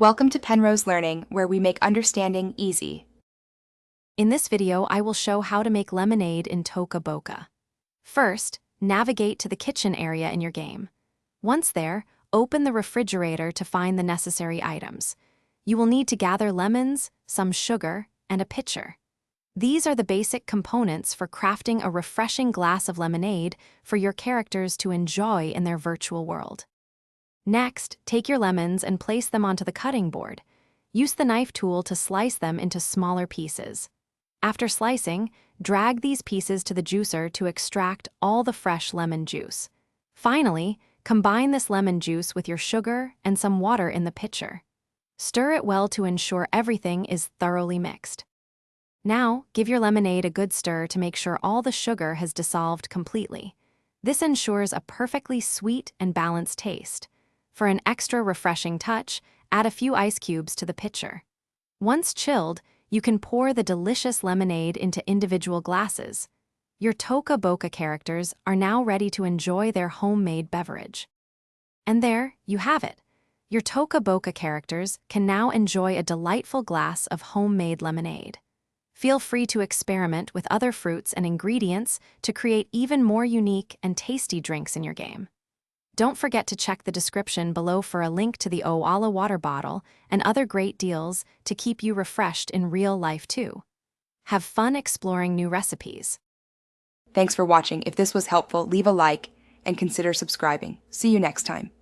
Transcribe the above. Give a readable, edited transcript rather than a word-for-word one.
Welcome to Penrose Learning, where we make understanding easy. In this video, I will show how to make lemonade in Toca Boca. First, navigate to the kitchen area in your game. Once there, open the refrigerator to find the necessary items. You will need to gather lemons, some sugar, and a pitcher. These are the basic components for crafting a refreshing glass of lemonade for your characters to enjoy in their virtual world. Next, take your lemons and place them onto the cutting board. Use the knife tool to slice them into smaller pieces. After slicing, drag these pieces to the juicer to extract all the fresh lemon juice. Finally, combine this lemon juice with your sugar and some water in the pitcher. Stir it well to ensure everything is thoroughly mixed. Now, give your lemonade a good stir to make sure all the sugar has dissolved completely. This ensures a perfectly sweet and balanced taste. For an extra refreshing touch, add a few ice cubes to the pitcher. Once chilled, you can pour the delicious lemonade into individual glasses. Your Toca Boca characters are now ready to enjoy their homemade beverage. And there, you have it. Your Toca Boca characters can now enjoy a delightful glass of homemade lemonade. Feel free to experiment with other fruits and ingredients to create even more unique and tasty drinks in your game. Don't forget to check the description below for a link to the Oala water bottle and other great deals to keep you refreshed in real life too. Have fun exploring new recipes. Thanks for watching. If this was helpful, leave a like and consider subscribing. See you next time.